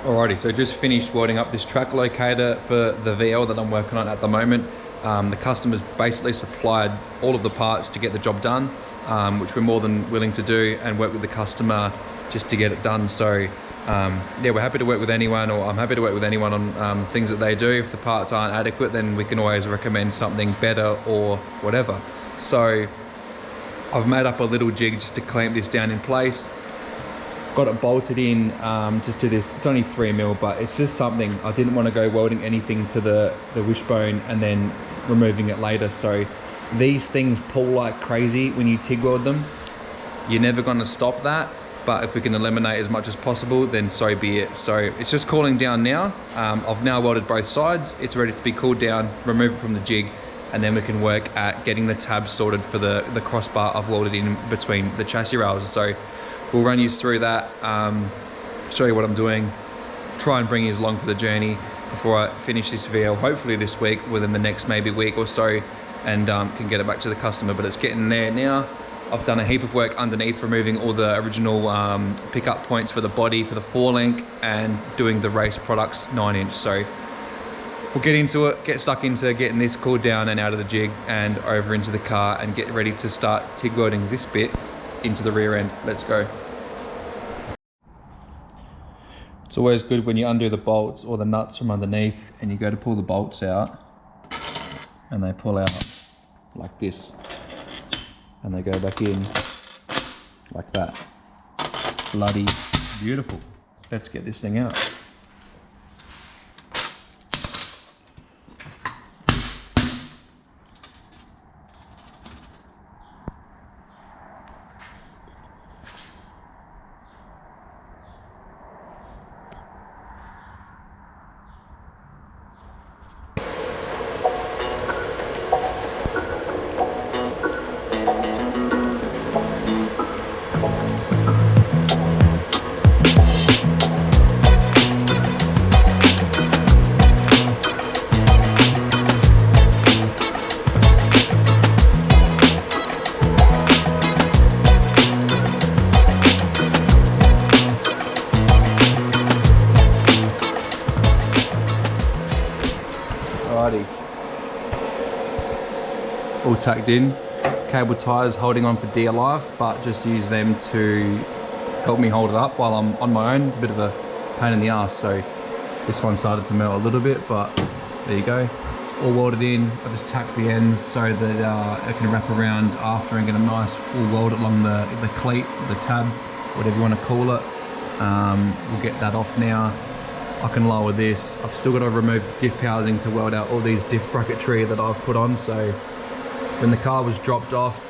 Alrighty, so just finished welding up this track locator for the VL that I'm working on at the moment. The customer's basically supplied all of the parts to get the job done, which we're more than willing to do and work with the customer just to get it done. So yeah, we're happy to work with anyone, or I'm happy to work with anyone on things that they do. If the parts aren't adequate, then we can always recommend something better or whatever. So I've made up a little jig just to clamp this down in place. Got it bolted in just to this. It's only 3mm, but it's just something. I didn't want to go welding anything to the wishbone and then removing it later. So these things pull like crazy when you TIG weld them. You're never going to stop that, but if we can eliminate as much as possible, then so be it. So it's just cooling down now. I've now welded both sides. It's ready to be cooled down, remove it from the jig, and then we can work at getting the tab sorted for the crossbar I've welded in between the chassis rails. So we'll run you through that, show you what I'm doing, try and bring you along for the journey before I finish this VL, hopefully this week, within the next maybe week or so, and can get it back to the customer. But it's getting there now. I've done a heap of work underneath, removing all the original pickup points for the body, for the forelink, and doing the race products 9-inch. So we'll get into it, get stuck into getting this cooled down and out of the jig and over into the car and get ready to start TIG welding this bit into the rear end. Let's go. It's always good when you undo the bolts or the nuts from underneath and you go to pull the bolts out and they pull out like this and they go back in like that. Bloody beautiful. Let's get this thing out. All tucked in, cable tires holding on for dear life, but just use them to help me hold it up while I'm on my own. It's a bit of a pain in the ass, so this one started to melt a little bit, but there you go. All welded in. I just tacked the ends so that it can wrap around after and get a nice full weld along the cleat, the tab, whatever you want to call it. We'll get that off now. I can lower this. I've still got to remove diff housing to weld out all these diff bracketry that I've put on. So when the car was dropped off,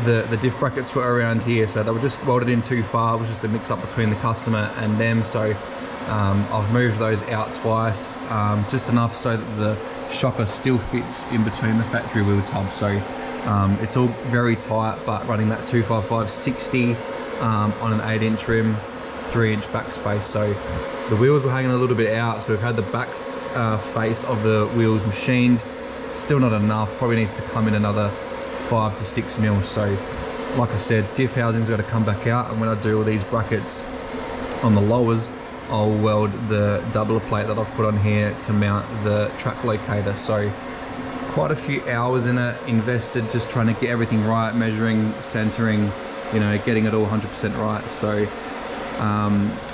the diff brackets were around here, so they were just welded in too far. It was just a mix up between the customer and them. So I've moved those out twice, just enough so that the shocker still fits in between the factory wheel tub. So it's all very tight, but running that 255/60 on an 8-inch rim, 3-inch backspace. So the wheels were hanging a little bit out, so we've had the back face of the wheels machined. Still not enough, probably needs to come in another 5 to 6mm. So like I said, diff housing's got to come back out, and when I do all these brackets on the lowers, I'll weld the doubler plate that I've put on here to mount the track locator. So quite a few hours in it invested, just trying to get everything right, measuring, centering, you know, getting it all 100% right. So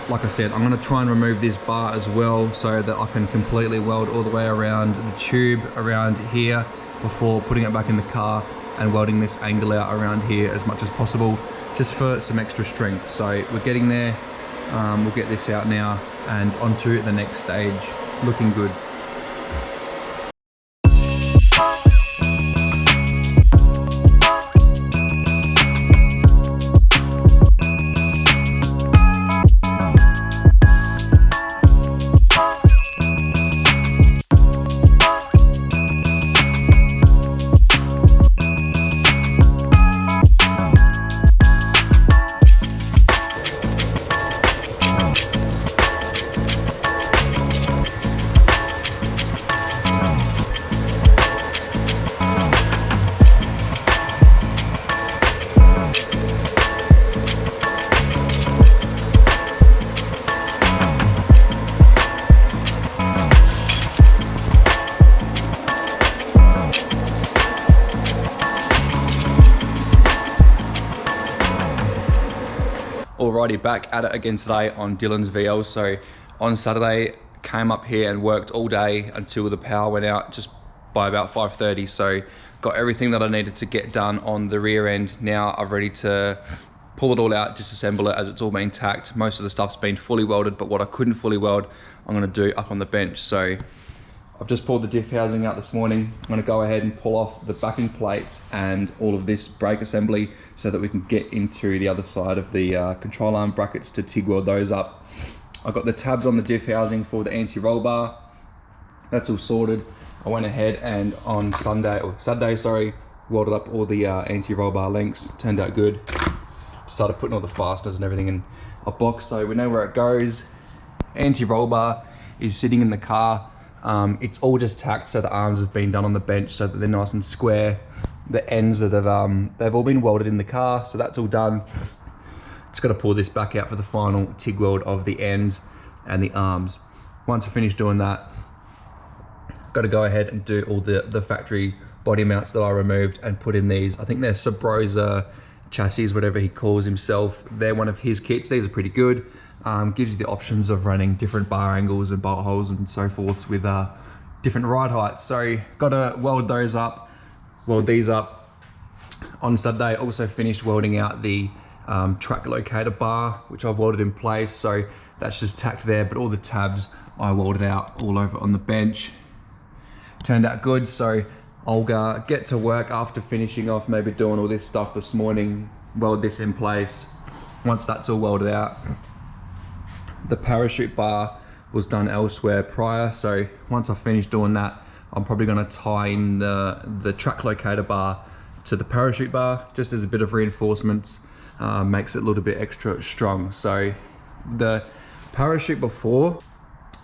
like I said, I'm going to try and remove this bar as well so that I can completely weld all the way around the tube around here before putting it back in the car and welding this angle out around here as much as possible, just for some extra strength. So we're getting there. We'll get this out now and onto the next stage. Looking good. Alrighty, back at it again today on Dylan's VL. So on Saturday, came up here and worked all day until the power went out just by about 5:30. So got everything that I needed to get done on the rear end. Now I'm ready to pull it all out, disassemble it as it's all been tacked. Most of the stuff's been fully welded, but what I couldn't fully weld, I'm gonna do up on the bench. So I've just pulled the diff housing out this morning. I'm gonna go ahead and pull off the backing plates and all of this brake assembly so that we can get into the other side of the control arm brackets to TIG weld those up. I've got the tabs on the diff housing for the anti-roll bar. That's all sorted. I went ahead and on Saturday, sorry, welded up all the anti-roll bar links. Turned out good. Started putting all the fasteners and everything in a box so we know where it goes. Anti-roll bar is sitting in the car. It's all just tacked, so the arms have been done on the bench so that they're nice and square. The ends that have they've all been welded in the car, so that's all done. Just got to pull this back out for the final TIG weld of the ends and the arms. Once I finish doing that, got to go ahead and do all the factory body mounts that I removed and put in these. I think they're Sabrosa chassis, whatever he calls himself. They're one of his kits. These are pretty good. Gives you the options of running different bar angles and bolt holes and so forth with different ride heights. So got to weld those up, weld these up. On Saturday, also finished welding out the track locator bar, which I've welded in place. So that's just tacked there, but all the tabs I welded out all over on the bench. Turned out good, so I'll get to work after finishing off, maybe doing all this stuff this morning, weld this in place. Once that's all welded out, the parachute bar was done elsewhere prior, so once I finish doing that, I'm probably going to tie in the track locator bar to the parachute bar, just as a bit of reinforcements, makes it a little bit extra strong. So the parachute before,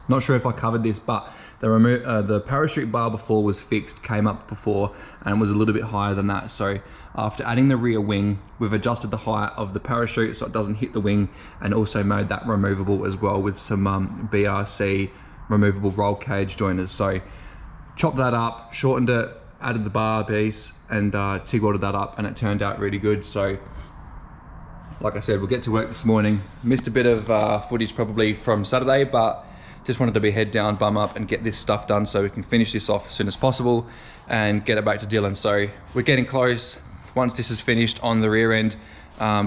not sure if I covered this, but the parachute bar before was fixed, came up before, and was a little bit higher than that. So after adding the rear wing, we've adjusted the height of the parachute so it doesn't hit the wing, and also made that removable as well with some BRC removable roll cage joiners. So chopped that up, shortened it, added the bar piece, and TIG welded that up, and it turned out really good. So like I said, we'll get to work this morning. Missed a bit of footage probably from Saturday, but just wanted to be head down, bum up, and get this stuff done so we can finish this off as soon as possible and get it back to Dylan. So we're getting close. Once this is finished on the rear end,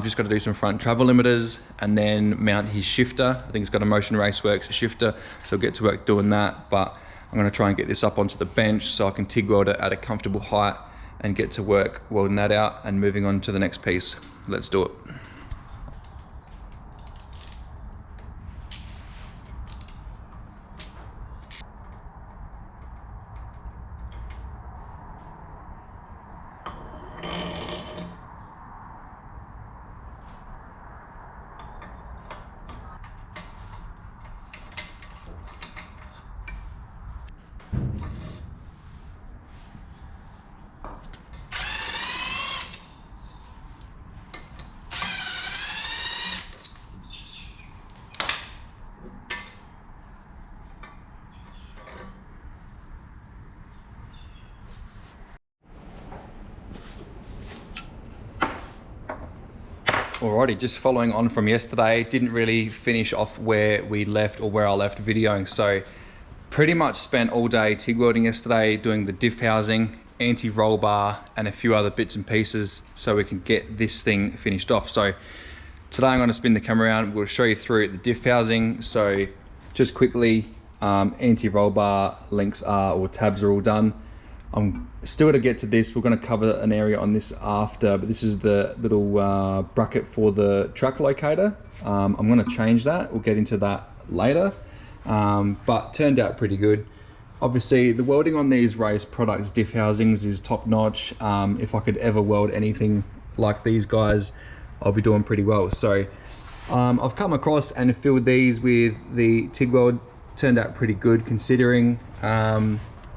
just got to do some front travel limiters and then mount his shifter. I think he's got a Motion Raceworks shifter, so we'll get to work doing that. But I'm going to try and get this up onto the bench so I can TIG weld it at a comfortable height and get to work welding that out and moving on to the next piece. Let's do it. Alrighty, just following on from yesterday, didn't really finish off where we left or where I left videoing. So pretty much spent all day TIG welding yesterday, doing the diff housing, anti-roll bar, and a few other bits and pieces so we can get this thing finished off. So today I'm going to spin the camera around, we'll show you through the diff housing. So just quickly, anti-roll bar links or tabs are all done. I'm still to get to this. We're going to cover an area on this after, but this is the little bracket for the track locator. I'm going to change that. We'll get into that later, but turned out pretty good. Obviously, the welding on these race products diff housings is top notch. If I could ever weld anything like these guys, I'll be doing pretty well. So I've come across and filled these with the TIG weld. Turned out pretty good considering.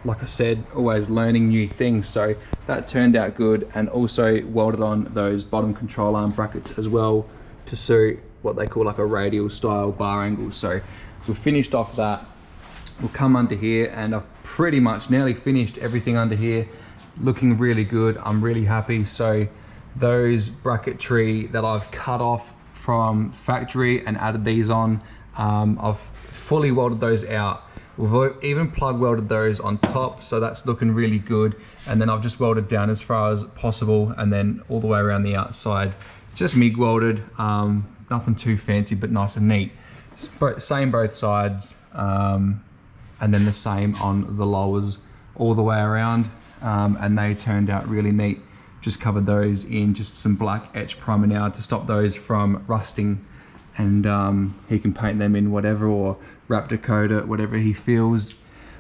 Like I said, always learning new things, so that turned out good. And also welded on those bottom control arm brackets as well to suit what they call like a radial style bar angle. So we've finished off that. We'll come under here, and I've pretty much nearly finished everything under here. Looking really good, I'm really happy. So those bracketry that I've cut off from factory and added these on. I've fully welded those out. We've even plug welded those on top, so that's looking really good. And then I've just welded down as far as possible, and then all the way around the outside. Just MIG welded, nothing too fancy, but nice and neat. Same both sides, and then the same on the lowers all the way around, and they turned out really neat. Just covered those in just some black etch primer now to stop those from rusting, and he can paint them in whatever, or Raptor coat it, whatever he feels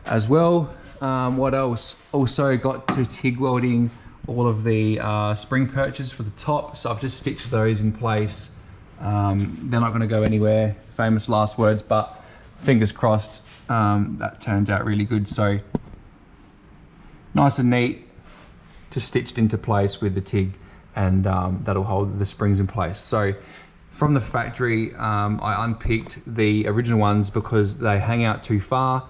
as well. What else? Also got to TIG welding all of the spring perches for the top, so I've just stitched those in place. They're not going to go anywhere, famous last words, but fingers crossed that turned out really good. So nice and neat, just stitched into place with the TIG, and that'll hold the springs in place. So from the factory, I unpicked the original ones because they hang out too far.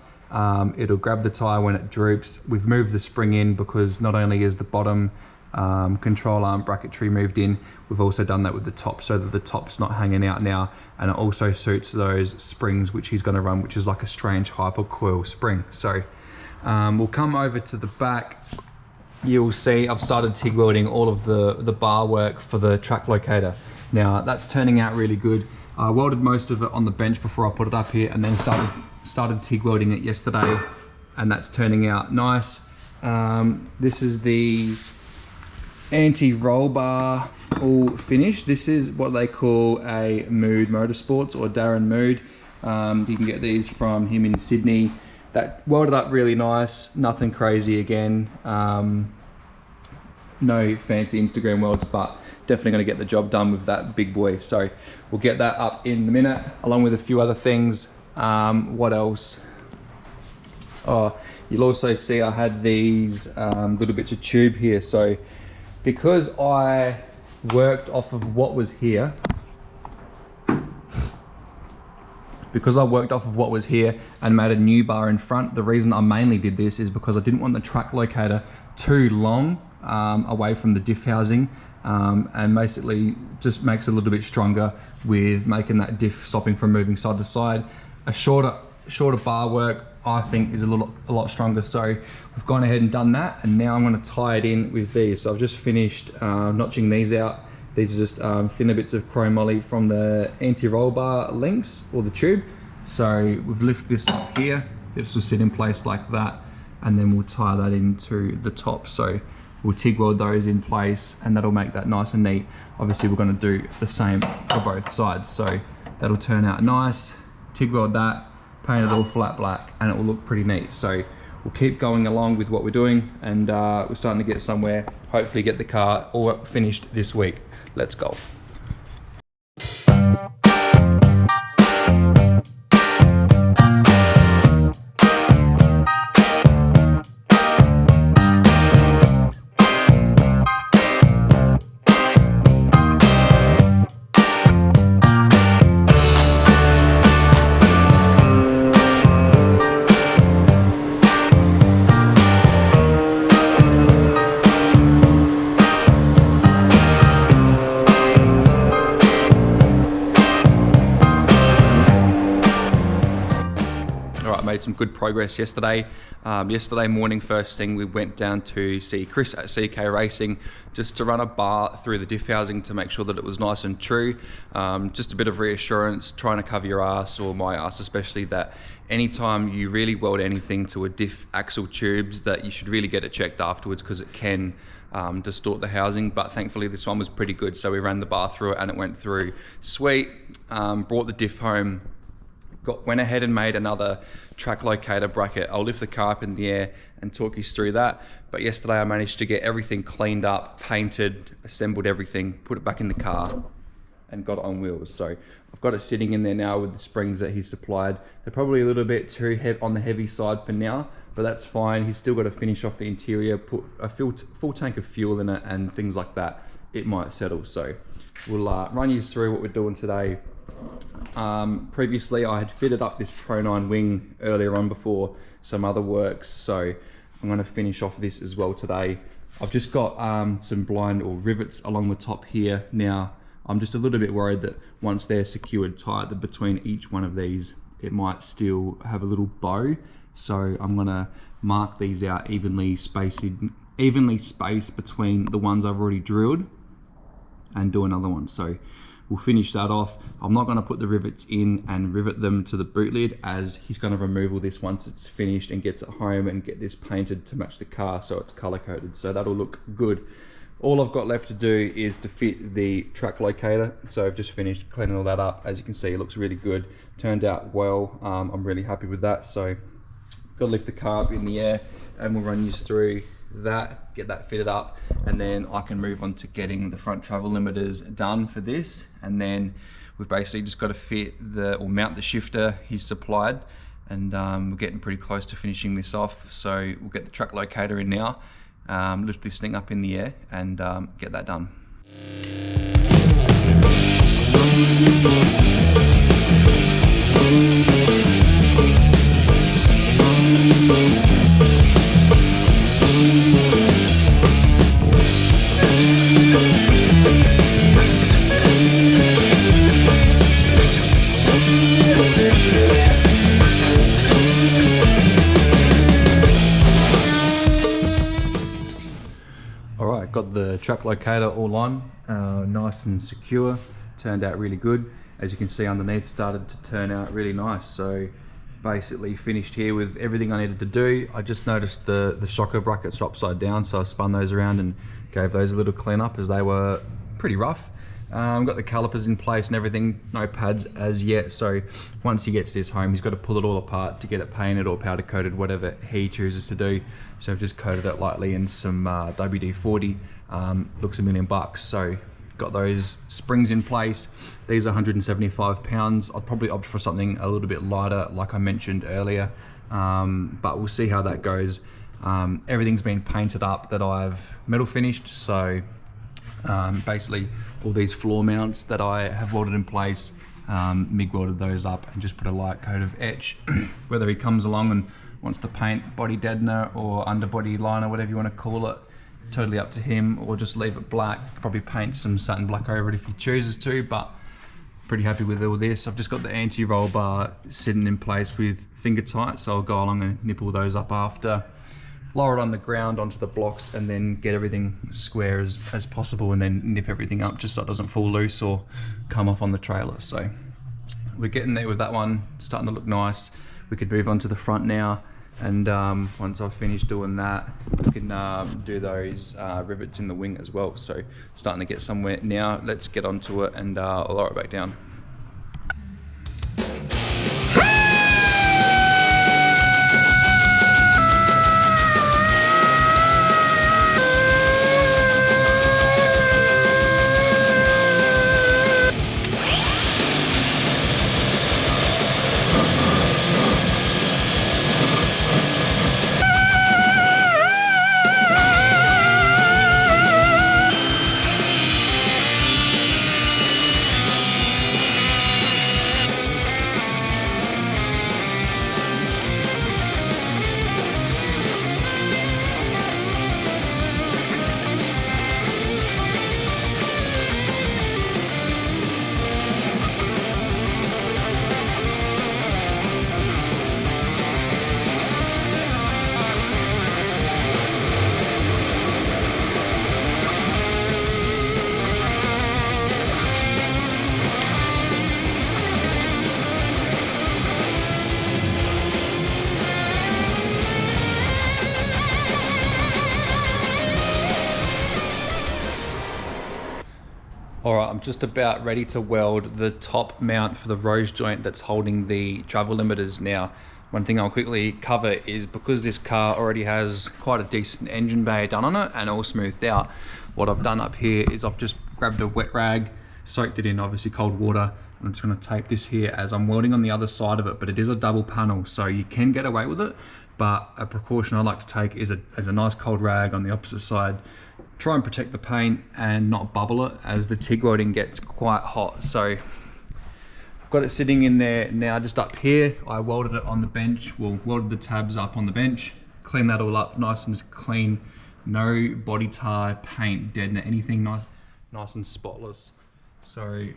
It'll grab the tyre when it droops. We've moved the spring in because not only is the bottom control arm bracketry moved in, we've also done that with the top so that the top's not hanging out now, and it also suits those springs which he's going to run, which is like a strange hypercoil spring. So we'll come over to the back. You'll see I've started TIG welding all of the bar work for the track locator. Now that's turning out really good. I welded most of it on the bench before I put it up here, and then started TIG welding it yesterday, and that's turning out nice. This is the anti-roll bar all finished. This is what they call a Mood Motorsports, or Darren Mood. You can get these from him in Sydney. That welded up really nice, nothing crazy again. No fancy Instagram welds, but definitely going to get the job done with that big boy. So we'll get that up in a minute, along with a few other things. What else? Oh, you'll also see I had these little bits of tube here. So because I worked off of what was here, and made a new bar in front, the reason I mainly did this is because I didn't want the track locator too long away from the diff housing, and basically just makes it a little bit stronger with making that diff stopping from moving side to side. A shorter bar work, I think, is a lot stronger. So we've gone ahead and done that, and now I'm going to tie it in with these. So I've just finished notching these out. These are just thinner bits of chromoly from the anti-roll bar links, or the tube. So we've lifted this up here. This will sit in place like that, and then we'll tie that into the top. So we'll TIG weld those in place, and that'll make that nice and neat. Obviously we're going to do the same for both sides, so that'll turn out nice. TIG weld that, paint it all flat black, and it will look pretty neat. So we'll keep going along with what we're doing, and we're starting to get somewhere. Hopefully get the car all finished this week. Let's go. Made some good progress yesterday. Yesterday morning, first thing, we went down to see Chris at CK Racing just to run a bar through the diff housing to make sure that it was nice and true. Just a bit of reassurance, trying to cover your arse, or my arse especially, that anytime you really weld anything to a diff axle tubes, that you should really get it checked afterwards, because it can distort the housing. But thankfully this one was pretty good, so we ran the bar through it and it went through sweet. Brought the diff home, went ahead and made another track locator bracket. I'll lift the car up in the air and talk you through that. But yesterday I managed to get everything cleaned up, painted, assembled everything, put it back in the car, and got it on wheels. So I've got it sitting in there now with the springs that he supplied. They're probably a little bit too heavy on the heavy side for now, but that's fine. He's still got to finish off the interior, put a full tank of fuel in it and things like that. It might settle. So we'll run you through what we're doing today. Previously I had fitted up this Pro 9 wing earlier on before some other works, so I'm going to finish off this as well today. I've just got some blind or rivets along the top here. Now I'm just a little bit worried that once they're secured tight, that between each one of these, it might still have a little bow. So I'm gonna mark these out evenly spaced between the ones I've already drilled and do another one. So we'll finish that off. I'm not gonna put the rivets in and rivet them to the boot lid, as he's gonna remove all this once it's finished and gets it home and get this painted to match the car so it's color coded. So that'll look good. All I've got left to do is to fit the track locator. So I've just finished cleaning all that up. As you can see, it looks really good. Turned out well. I'm really happy with that. So got to lift the car up in the air and we'll run you through that, get that fitted up, and then I can move on to getting the front travel limiters done for this. And then we've basically just got to fit or mount the shifter he's supplied, and we're getting pretty close to finishing this off. So we'll get the track locator in now, lift this thing up in the air and get that done. Alright, got the track locator all on, nice and secure. Turned out really good. As you can see underneath, started to turn out really nice. So basically finished here with everything I needed to do. I just noticed the shocker brackets are upside down, so I spun those around and gave those a little clean up as they were pretty rough. Got the calipers in place and everything, no pads as yet. So once he gets this home, he's got to pull it all apart to get it painted or powder coated, whatever he chooses to do. So I've just coated it lightly in some WD-40, looks $1 million. So got those springs in place. These are 175 pounds. I'd probably opt for something a little bit lighter, like I mentioned earlier, but we'll see how that goes. Everything's been painted up that I've metal finished. So basically all these floor mounts that I have welded in place, MIG welded those up and just put a light coat of etch. Whether he comes along and wants to paint body deadener or underbody liner, whatever you want to call it, totally up to him, or just leave it black. Probably paint some satin black over it if he chooses to, but pretty happy with all this. I've just got the anti-roll bar sitting in place with finger tight, so I'll go along and nipple those up after, lower it on the ground onto the blocks, and then get everything square as possible, and then nip everything up just so it doesn't fall loose or come off on the trailer. So we're getting there with that one, starting to look nice. We could move on to the front now, and once I've finished doing that, we can do those rivets in the wing as well. So starting to get somewhere now. Let's get onto it and I'll lower it back down. Alright, I'm just about ready to weld the top mount for the rose joint that's holding the travel limiters now. One thing I'll quickly cover is, because this car already has quite a decent engine bay done on it and all smoothed out, what I've done up here is I've just grabbed a wet rag, soaked it in obviously cold water, and I'm just going to tape this here as I'm welding on the other side of it. But it is a double panel, so you can get away with it, but a precaution I like to take is a nice cold rag on the opposite side. Try and protect the paint and not bubble it, as the TIG welding gets quite hot. So I've got it sitting in there now, just up here. I welded it on the bench, welded the tabs up on the bench, cleaned that all up nice and clean. No body tar, paint, deadener, anything, nice and spotless. So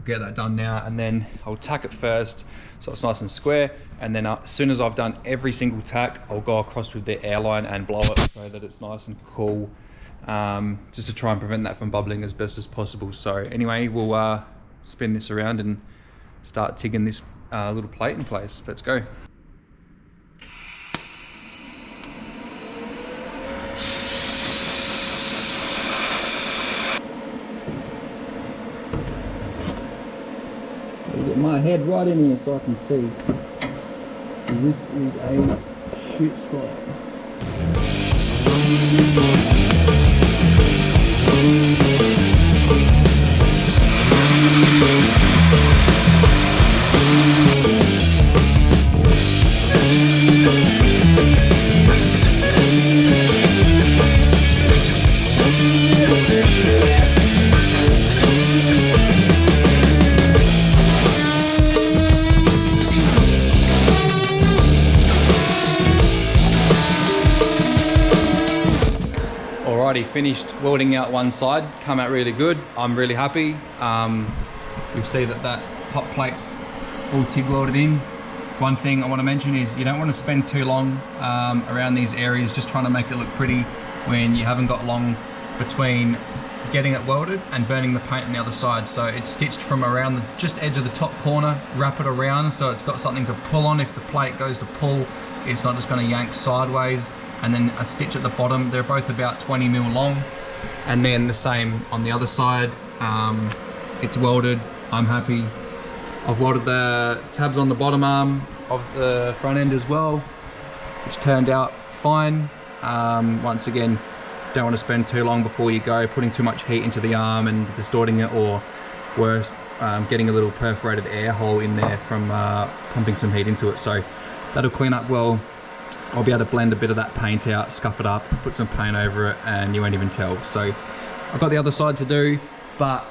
get that done now, and then I'll tack it first so it's nice and square, and then as soon as I've done every single tack, I'll go across with the airline and blow it so that it's nice and cool, just to try and prevent that from bubbling as best as possible. So anyway, we'll spin this around and start tigging this little plate in place. Let's go. Get my head right in here so I can see. This is a shoot spot. Finished welding out one side, come out really good. I'm really happy. You'll see that top plate's all TIG welded in. One thing I want to mention is you don't want to spend too long around these areas just trying to make it look pretty when you haven't got long between getting it welded and burning the paint on the other side. So it's stitched from around the just edge of the top corner, wrap it around so it's got something to pull on. If the plate goes to pull, it's not just going to yank sideways. And then a stitch at the bottom. They're both about 20 mil long, and then the same on the other side. It's welded. I'm happy. I've welded the tabs on the bottom arm of the front end as well, which turned out fine. Once again, don't want to spend too long before you go putting too much heat into the arm and distorting it, or worse, getting a little perforated air hole in there from pumping some heat into it. So that'll clean up well. I'll be able to blend a bit of that paint out, scuff it up, put some paint over it, and you won't even tell. So I've got the other side to do, but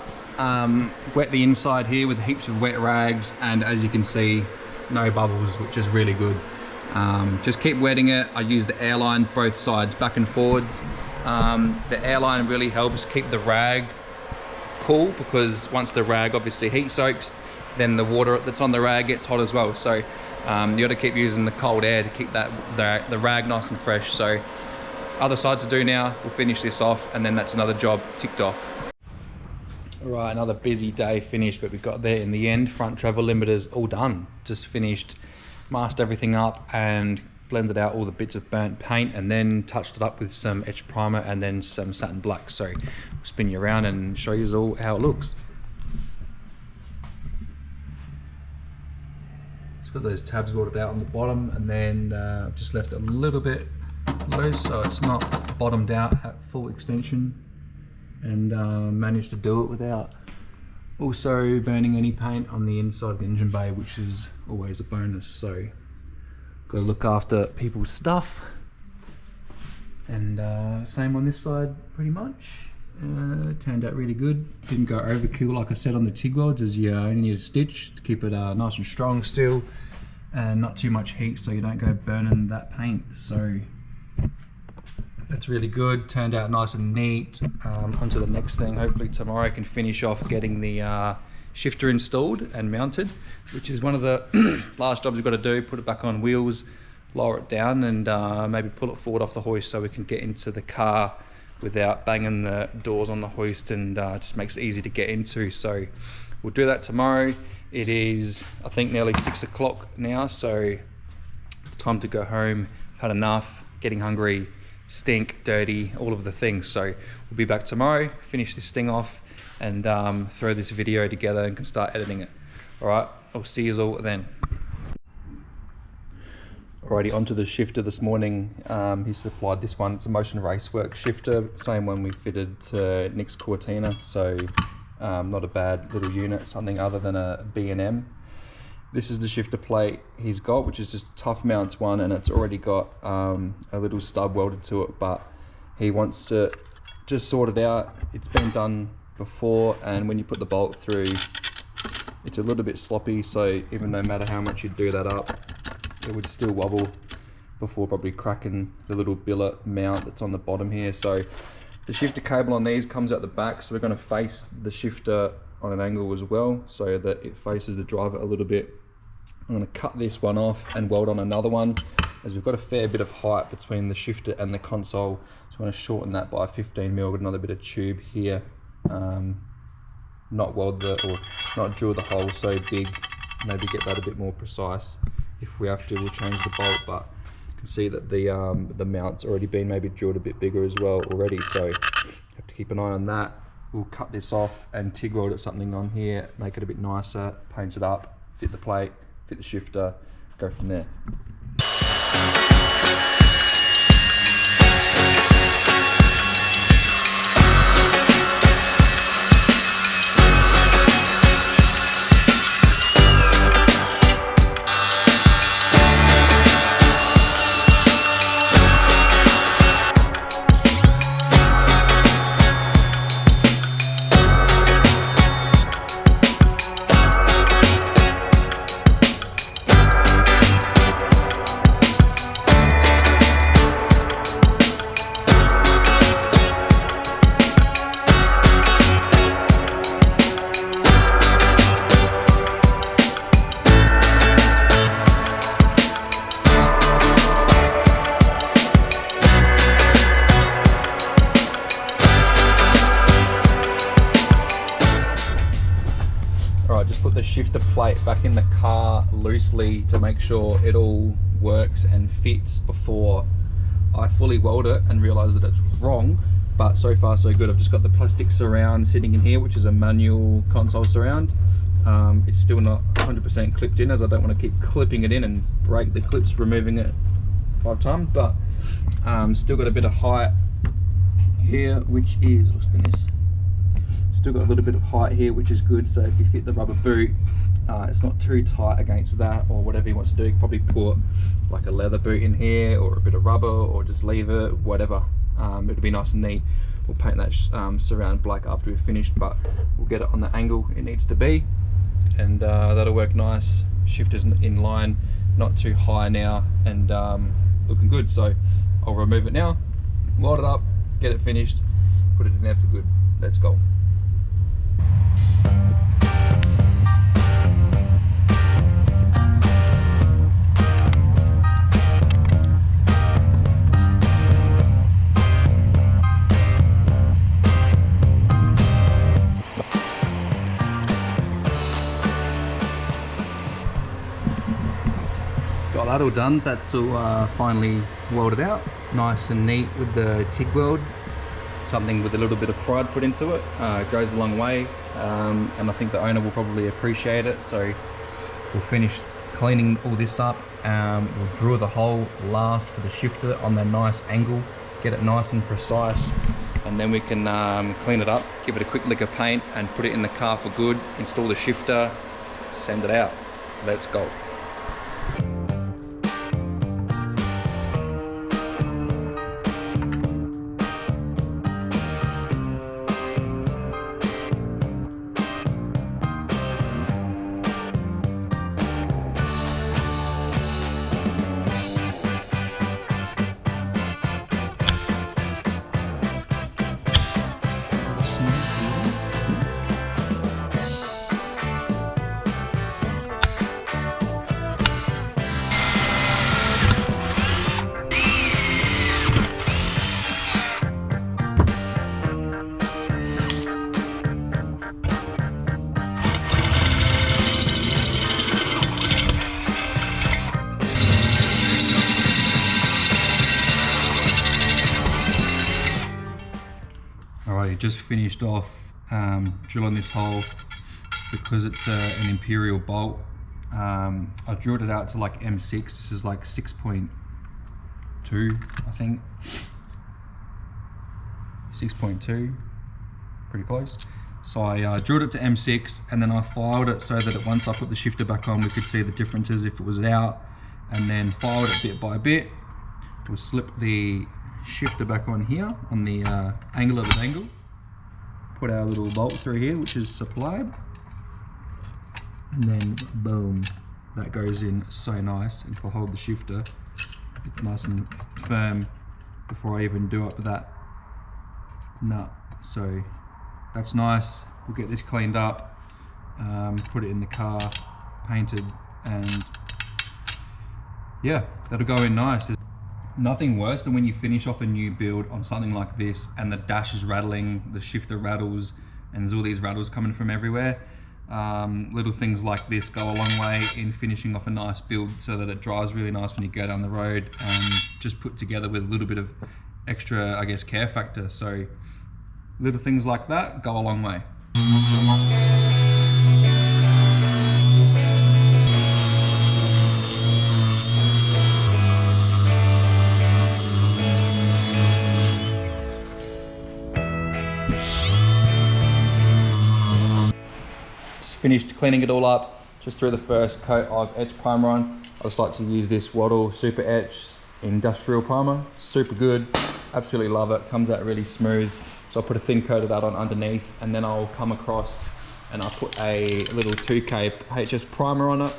wet the inside here with heaps of wet rags, and as you can see, no bubbles, which is really good. Just keep wetting it. I use the airline both sides, back and forwards. The airline really helps keep the rag cool, because once the rag obviously heat soaks, then the water that's on the rag gets hot as well. So you got to keep using the cold air to keep the rag nice and fresh. So other side to do now. We'll finish this off, and then that's another job ticked off. All right, another busy day finished, but we got there in the end. Front travel limiters all done. Just finished, masked everything up and blended out all the bits of burnt paint, and then touched it up with some etched primer and then some satin black. So we'll spin you around and show you all how it looks. Got those tabs welded out on the bottom, and then just left it a little bit loose so it's not bottomed out at full extension, and managed to do it without also burning any paint on the inside of the engine bay, which is always a bonus. So got to look after people's stuff, and same on this side pretty much. Turned out really good. Didn't go overkill like I said on the TIG welds, as you only need a stitch to keep it nice and strong still, and not too much heat so you don't go burning that paint. So that's really good. Turned out nice and neat. Onto the next thing. Hopefully tomorrow I can finish off getting the shifter installed and mounted, which is one of the last jobs we've got to do. Put it back on wheels, lower it down, and maybe pull it forward off the hoist so we can get into the car without banging the doors on the hoist, and just makes it easy to get into. So we'll do that tomorrow. It is, I think, nearly 6 o'clock now, so it's time to go home. Had enough, getting hungry, stink, dirty, all of the things. So we'll be back tomorrow, finish this thing off, and throw this video together and can start editing it. All right, I'll see you all then. Alrighty, onto the shifter this morning. He supplied this one. It's a Motion Racework shifter, same one we fitted to Nick's Cortina. So not a bad little unit, something other than a B&M. This is the shifter plate he's got, which is just a tough mounts one, and it's already got a little stub welded to it, but he wants to just sort it out. It's been done before, and when you put the bolt through, it's a little bit sloppy, so even no matter how much you do that up, it would still wobble before probably cracking the little billet mount that's on the bottom here. So The shifter cable on these comes out the back, so we're going to face the shifter on an angle as well, so that it faces the driver a little bit. I'm going to cut this one off and weld on another one, as we've got a fair bit of height between the shifter and the console, so I'm going to shorten that by 15mm with another bit of tube here. Not weld or not drill the hole so big, maybe get that a bit more precise. If we have to, we'll change the bolt, but you can see that the mount's already been maybe drilled a bit bigger as well already, so you have to keep an eye on that. We'll cut this off and TIG weld it something on here, make it a bit nicer, paint it up, fit the plate, fit the shifter, go from there. Just put the shifter plate back in the car loosely to make sure it all works and fits before I fully weld it and realise that it's wrong, but so far so good. I've just got the plastic surround sitting in here, which is a manual console surround. It's still not 100% clipped in, as I don't want to keep clipping it in and break the clips removing it 5 times, but still got a bit of height here, which is, I'll spin this. Still got a little bit of height here, which is good, so if you fit the rubber boot, it's not too tight against that, or whatever he wants to do. You can probably put like a leather boot in here, or a bit of rubber, or just leave it, whatever. It'll be nice and neat. We'll paint that surround black after we've finished, but we'll get it on the angle it needs to be, and that'll work nice. Shifter's in line, not too high now, and looking good. So I'll remove it now, weld it up, get it finished, put it in there for good. Let's go. Got that all done. That's all finally welded out, nice and neat with the TIG weld. Something with a little bit of pride put into it. Goes a long way, and I think the owner will probably appreciate it. So we'll finish cleaning all this up. We'll drill the hole last for the shifter on that nice angle, get it nice and precise, and then we can clean it up, give it a quick lick of paint, and put it in the car for good, install the shifter, send it out. Let's go. Just finished off drilling this hole because it's an imperial bolt. I drilled it out to like M6. This is like 6.2, I think. 6.2, pretty close. So I drilled it to M6, and then I filed it so that once I put the shifter back on, we could see the differences if it was out, and then filed it bit by bit. We'll slip the shifter back on here on the angle of the angle. Put our little bolt through here, which is supplied, and then boom, that goes in so nice. And if I hold the shifter, it's nice and firm before I even do up that nut. So that's nice. We'll get this cleaned up, put it in the car, painted, and yeah, that'll go in nice. There's nothing worse than when you finish off a new build on something like this and the dash is rattling, the shifter rattles, and there's all these rattles coming from everywhere. Little things like this go a long way in finishing off a nice build so that it drives really nice when you go down the road, and just put together with a little bit of extra, I guess, care factor. So little things like that go a long way. Finished cleaning it all up, just threw the first coat of etch primer on. I just like to use this Wattle Super Etch Industrial Primer. Super good, absolutely love it, comes out really smooth. So I'll put a thin coat of that on underneath, and then I'll come across and I'll put a little 2K HS primer on it.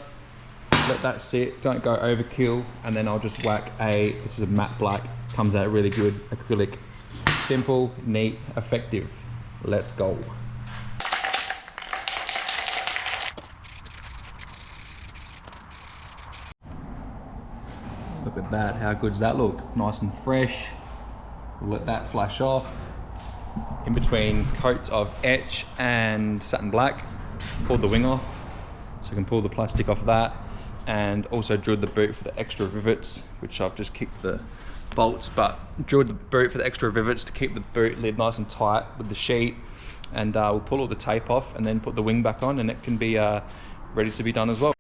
Let that sit, don't go overkill, and then I'll just whack this is a matte black, comes out really good, acrylic. Simple, neat, effective. Let's go. Look at that, how good does that look? Nice and fresh. We'll let that flash off. In between coats of etch and satin black, pulled the wing off, so I can pull the plastic off that, and also drilled the boot for the extra rivets, which I've just kicked the bolts, but drilled the boot for the extra rivets to keep the boot lid nice and tight with the sheet, and we'll pull all the tape off and then put the wing back on, and it can be ready to be done as well.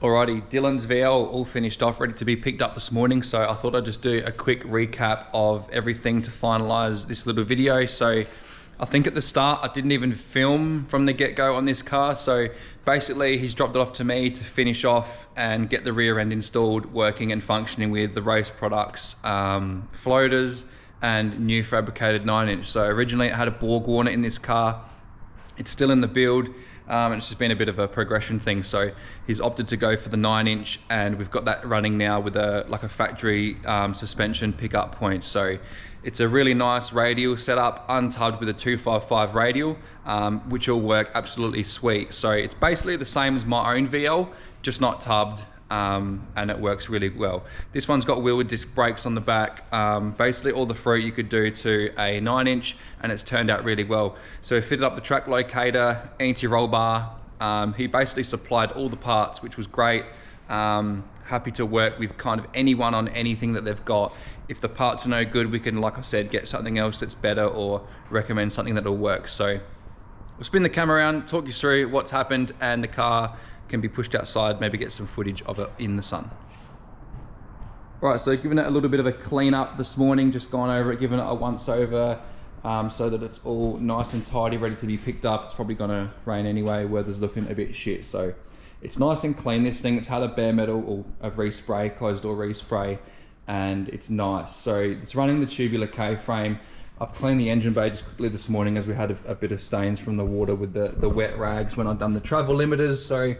Alrighty, Dylan's VL all finished off, ready to be picked up this morning. So I thought I'd just do a quick recap of everything to finalize this little video. So I think at the start, I didn't even film from the get-go on this car. So basically he's dropped it off to me to finish off and get the rear end installed, working and functioning with the race products, floaters and new fabricated 9-inch. So originally it had a Borg Warner in this car. It's still in the build. And it's just been a bit of a progression thing. So he's opted to go for the 9-inch, and we've got that running now with a factory suspension pickup point. So it's a really nice radial setup, untubbed with a 255 radial, which will work absolutely sweet. So it's basically the same as my own VL, just not tubbed. And it works really well. This one's got wheel disc brakes on the back. Basically all the fruit you could do to a 9-inch, and it's turned out really well. So we fitted up the track locator, anti-roll bar. He basically supplied all the parts, which was great. Happy to work with kind of anyone on anything that they've got. If the parts are no good, we can, like I said, get something else that's better or recommend something that'll work. So we'll spin the camera around, talk you through what's happened, and the car can be pushed outside, maybe get some footage of it in the sun. All right, so giving it a little bit of a clean up this morning, just gone over it, giving it a once over, so that it's all nice and tidy, ready to be picked up. It's probably gonna rain anyway, weather's looking a bit shit. So it's nice and clean, this thing. It's had a bare metal or a respray, closed door respray, and it's nice. So it's running the tubular K-frame. I've cleaned the engine bay just quickly this morning, as we had a bit of stains from the water with the wet rags when I'd done the travel limiters. So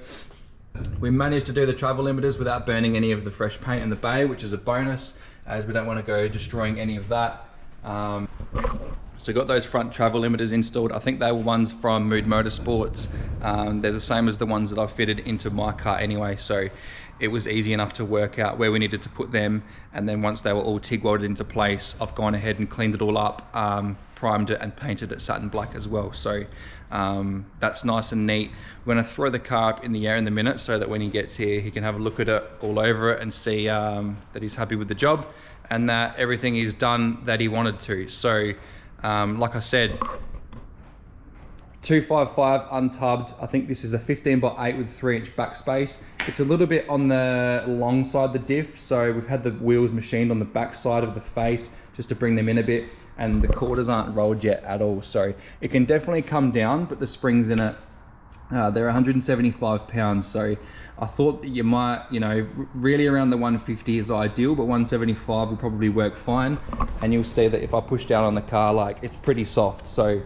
we managed to do the travel limiters without burning any of the fresh paint in the bay, which is a bonus, as we don't want to go destroying any of that. So got those front travel limiters installed. I think they were ones from Mood Motorsports. They're the same as the ones that I've fitted into my car anyway. So it was easy enough to work out where we needed to put them. And then once they were all TIG welded into place, I've gone ahead and cleaned it all up, primed it and painted it satin black as well. So that's nice and neat. We're gonna throw the car up in the air in a minute so that when he gets here, he can have a look at it all over it and see that he's happy with the job and that everything is done that he wanted to. So like I said, 255 untubbed. I think this is a 15x8 with 3-inch backspace. It's a little bit on the long side, the diff. So we've had the wheels machined on the back side of the face just to bring them in a bit, and the quarters aren't rolled yet at all. So it can definitely come down, but the springs in it They're 175 pounds, so I thought that you might, you know, really around the 150 is ideal, but 175 will probably work fine. And you'll see that if I push down on the car, like, it's pretty soft. So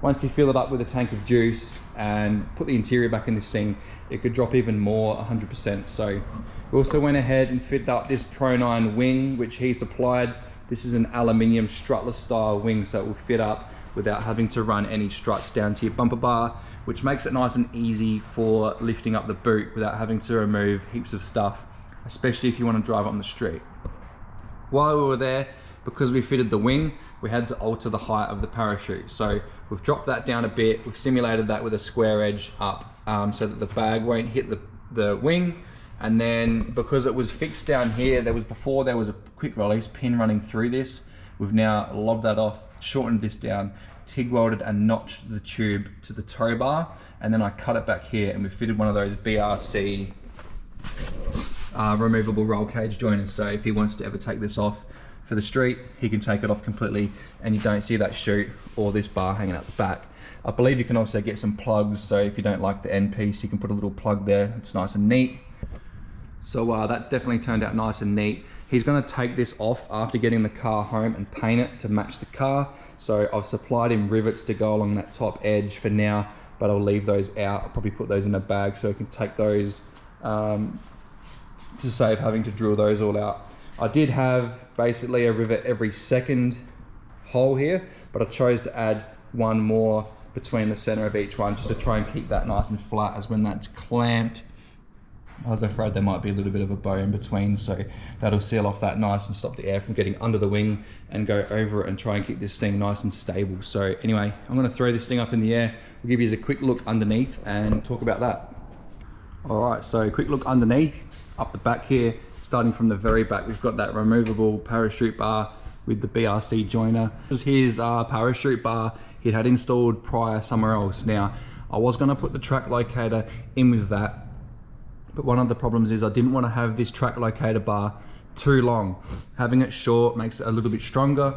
once you fill it up with a tank of juice and put the interior back in this thing, it could drop even more, 100%. So we also went ahead and fitted up this Pro 9 wing, which he supplied. This is an aluminium strutless style wing, so it will fit up without having to run any struts down to your bumper bar, which makes it nice and easy for lifting up the boot without having to remove heaps of stuff, especially if you want to drive on the street. While we were there, because we fitted the wing, we had to alter the height of the parachute. So we've dropped that down a bit. We've simulated that with a square edge up so that the bag won't hit the wing. And then because it was fixed down here, before there was a quick release pin running through this. We've now lobbed that off, shortened this down, TIG welded and notched the tube to the tow bar, and then I cut it back here, and we fitted one of those BRC removable roll cage joiners. So if he wants to ever take this off for the street, he can take it off completely, and you don't see that chute or this bar hanging out the back. I believe you can also get some plugs, so if you don't like the end piece, you can put a little plug there. It's nice and neat. So that's definitely turned out nice and neat. He's going to take this off after getting the car home and paint it to match the car. So I've supplied him rivets to go along that top edge for now, but I'll leave those out. I'll probably put those in a bag so I can take those to save having to drill those all out. I did have basically a rivet every second hole here, but I chose to add one more between the center of each one just to try and keep that nice and flat, as when that's clamped, I was afraid there might be a little bit of a bow in between, so that'll seal off that nice and stop the air from getting under the wing and go over it and try and keep this thing nice and stable. So anyway, I'm going to throw this thing up in the air. We'll give you a quick look underneath and talk about that. All right, so quick look underneath, up the back here, starting from the very back, we've got that removable parachute bar with the BRC joiner. This is his parachute bar he'd had installed prior somewhere else. Now, I was going to put the track locator in with that, but one of the problems is I didn't want to have this track locator bar too long. Having it short makes it a little bit stronger.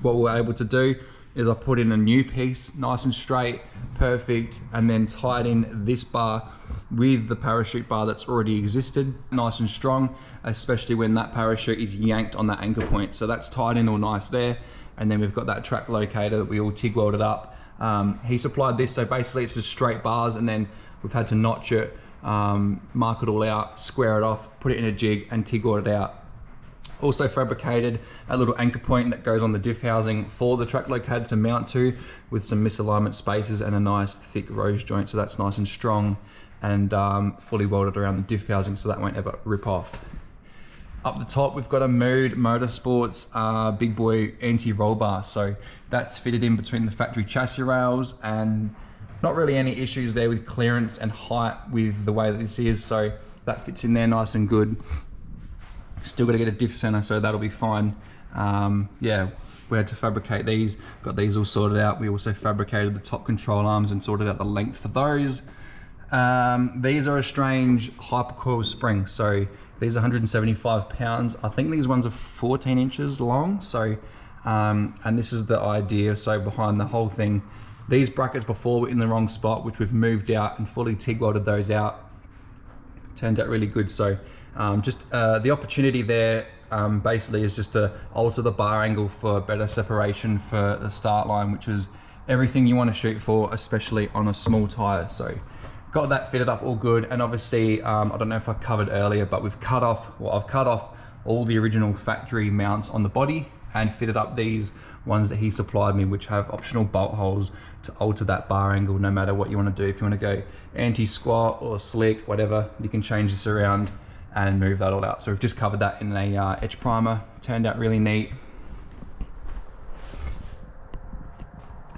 What we're able to do is I put in a new piece, nice and straight, perfect, and then tied in this bar with the parachute bar that's already existed, nice and strong, especially when that parachute is yanked on that anchor point. So that's tied in all nice there. And then we've got that track locator that we all TIG welded up. He supplied this, so basically it's just straight bars, and then we've had to notch it, mark it all out, square it off, put it in a jig and TIG weld it out. Also fabricated a little anchor point that goes on the diff housing for the track locator to mount to, with some misalignment spaces and a nice thick rose joint, so that's nice and strong, and fully welded around the diff housing so that won't ever rip off. Up the top we've got a Mood Motorsports big boy anti-roll bar, so that's fitted in between the factory chassis rails, and not really any issues there with clearance and height with the way that this is, so that fits in there nice and good. Still got to get a diff center, so that'll be fine. Yeah, we had to fabricate these, got these all sorted out. We also fabricated the top control arms and sorted out the length for those. These are a strange hypercoil spring, so these are 175 pounds. I think these ones are 14 inches long, so and this is the idea. So behind the whole thing, these brackets before were in the wrong spot, which we've moved out and fully TIG welded those out. Turned out really good. So just the opportunity there basically is just to alter the bar angle for better separation for the start line, which is everything you want to shoot for, especially on a small tire. So got that fitted up all good, and obviously I don't know if I covered earlier, but I've cut off all the original factory mounts on the body and fitted up these ones that he supplied me, which have optional bolt holes to alter that bar angle no matter what you want to do. If you want to go anti-squat or slick, whatever, you can change this around and move that all out. So we've just covered that in a etch primer. Turned out really neat.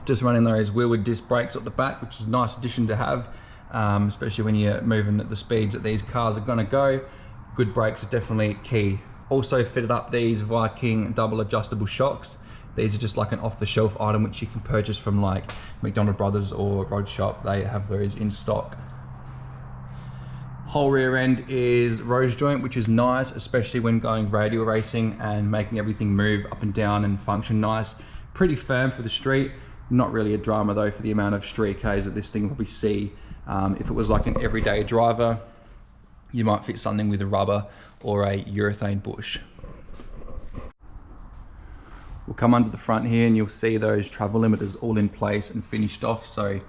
Just running those wheelwood disc brakes up the back, which is a nice addition to have, especially when you're moving at the speeds that these cars are gonna go. Good brakes are definitely key. Also fitted up these Viking double adjustable shocks. These are just like an off-the-shelf item which you can purchase from like McDonald Brothers or Road Shop. They have those in stock. Whole rear end is rose joint, which is nice, especially when going radial racing and making everything move up and down and function nice. Pretty firm for the street. Not really a drama though for the amount of street Ks that this thing will probably see. If it was like an everyday driver, you might fit something with a rubber or a urethane bush. We'll come under the front here and you'll see those travel limiters all in place and finished off. So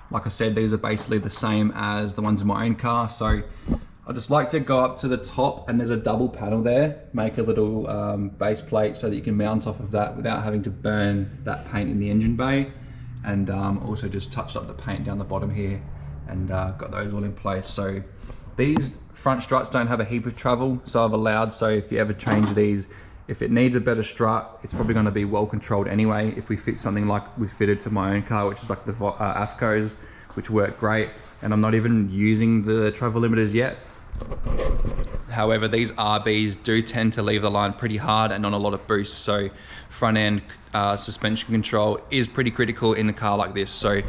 like I said, these are basically the same as the ones in my own car. So I just like to go up to the top, and there's a double panel there, make a little base plate so that you can mount off of that without having to burn that paint in the engine bay. And also just touched up the paint down the bottom here and got those all in place. So these front struts don't have a heap of travel, so I've allowed, so if you ever change these, if it needs a better strut, it's probably going to be well controlled anyway. If we fit something like we fitted to my own car, which is like the AFCOs, which work great, and I'm not even using the travel limiters yet. However, these RBs do tend to leave the line pretty hard and on a lot of boost, so front end suspension control is pretty critical in a car like this. So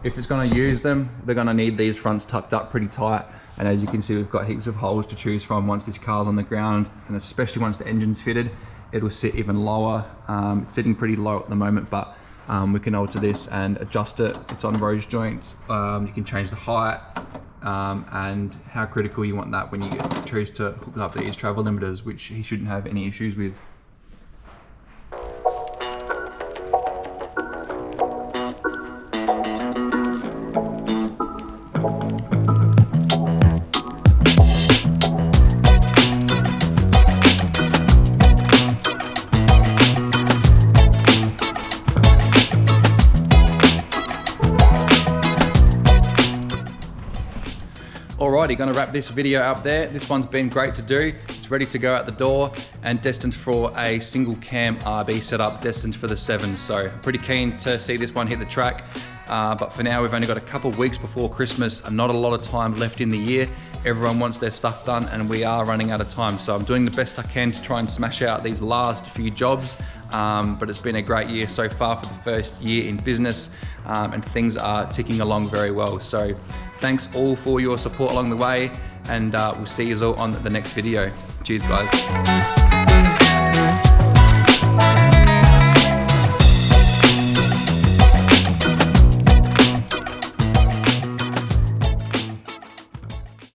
if it's going to use them, they're going to need these fronts tucked up pretty tight. And as you can see, we've got heaps of holes to choose from once this car's on the ground, and especially once the engine's fitted, it'll sit even lower. It's sitting pretty low at the moment, but we can alter this and adjust it. It's on rose joints. You can change the height and how critical you want that when you choose to hook up these travel limiters, which he shouldn't have any issues with. Alrighty, gonna wrap this video up there. This one's been great to do. It's ready to go out the door and destined for a single cam RB setup, destined for the 7. So I'm pretty keen to see this one hit the track. But for now, we've only got a couple of weeks before Christmas and not a lot of time left in the year. Everyone wants their stuff done and we are running out of time. So I'm doing the best I can to try and smash out these last few jobs. But it's been a great year so far for the first year in business, and things are ticking along very well. So thanks all for your support along the way, and we'll see you all on the next video. Cheers, guys.